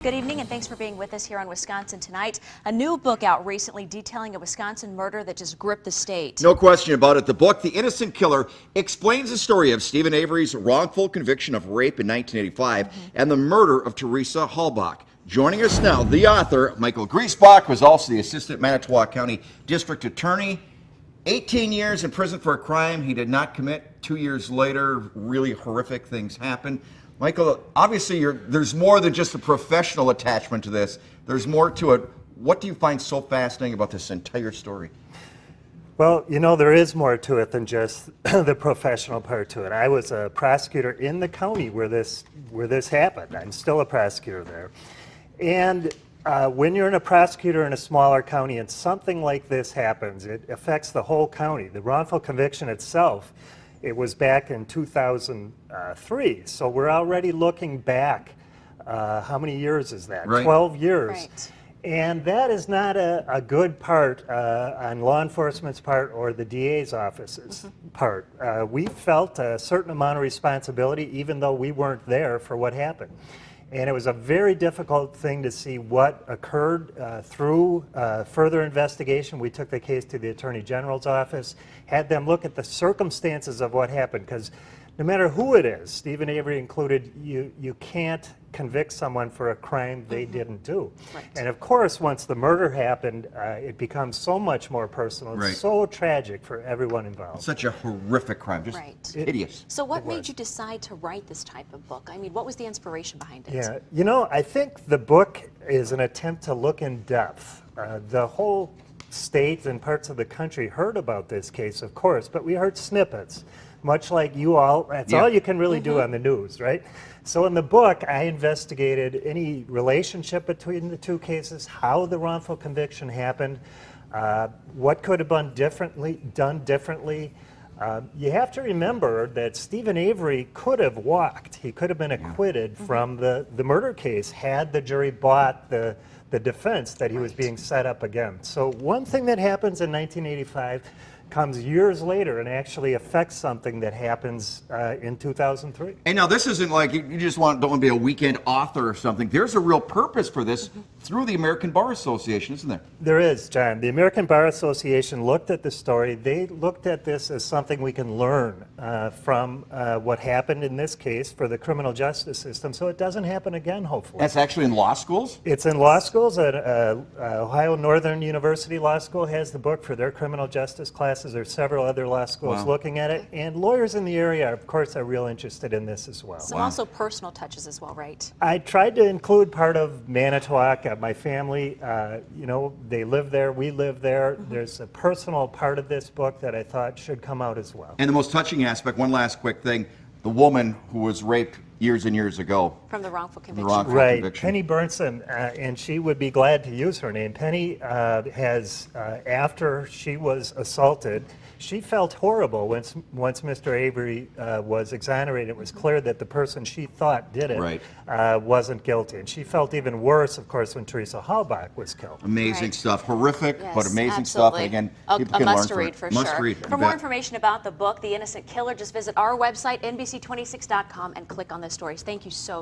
Good evening and thanks for being with us here on Wisconsin Tonight. A new book out recently detailing a Wisconsin murder that just gripped the state. No question about it. The book, The Innocent Killer, explains the story of Steven Avery's wrongful conviction of rape in 1985 and the murder of Teresa Halbach. Joining us now, the author, Michael Griesbach, was also the Assistant Manitowoc County District Attorney. 18 years in prison for a crime he did not commit. 2 years later, really horrific things happened. Michael, obviously there's more than just a professional attachment to this. There's more to it. What do you find so fascinating about this entire story? Well, you know, there is more to it than just the professional part to it. I was a prosecutor in the county where this happened. I'm still a prosecutor there. And when you're a prosecutor in a smaller county and something like this happens, it affects the whole county. The wrongful conviction itself, it was back in 2003, so we're already looking back. How many years is that? Right. 12 years. Right. And that is not a good part on law enforcement's part or the DA's office's part. We felt a certain amount of responsibility even though we weren't there for what happened. And it was a very difficult thing to see what occurred through further investigation. We took the case to the Attorney General's office, had them look at the circumstances of what happened, because no matter who it is, Steven Avery included, you can't convict someone for a crime they didn't do. Right. And of course, once the murder happened, it becomes so much more personal. It's Right. so tragic for everyone involved. Such a horrific crime, just Right. hideous. So what made you decide to write this type of book? I mean, what was the inspiration behind it? Yeah, you know, I think the book is an attempt to look in depth. The whole state and parts of the country heard about this case, of course, but we heard snippets, much like you all. That's all you can really do on the news, right? So in the book, I investigated any relationship between the two cases, how the wrongful conviction happened, what could have been done differently. You have to remember that Steven Avery could have walked. He could have been acquitted from the murder case had the jury bought the defense that he was being set up again. So one thing that happens in 1985 comes years later and actually affects something that happens in 2003. And now this isn't like you just don't want to be a weekend author or something. There's a real purpose for this through the American Bar Association, isn't there? There is, John. The American Bar Association looked at the story. They looked at this as something we can learn from what happened in this case for the criminal justice system, so it doesn't happen again, hopefully. That's actually in law schools? It's in law schools. Ohio Northern University Law School has the book for their criminal justice classes. There's several other law schools looking at it, and lawyers in the area, of course, are real interested in this as well. Some also personal touches as well, right? I tried to include part of Manitowoc. My family, you know, they live there, we live there. There's a personal part of this book that I thought should come out as well. And the most touching aspect, one last quick thing, the woman who was raped years and years ago. From the wrongful conviction. wrongful Right, conviction. Penny Burnson, and she would be glad to use her name. Penny has, after she was assaulted, she felt horrible once Mr. Avery was exonerated. It was clear that the person she thought did it wasn't guilty. And she felt even worse, of course, when Teresa Halbach was killed. Amazing stuff. Horrific, Yes, but amazing absolutely. stuff. And again, A people can learn must from read it. for Must sure. read. For more information about the book, The Innocent Killer, just visit our website, NBC26.com, and click on the stories. Thank you so much.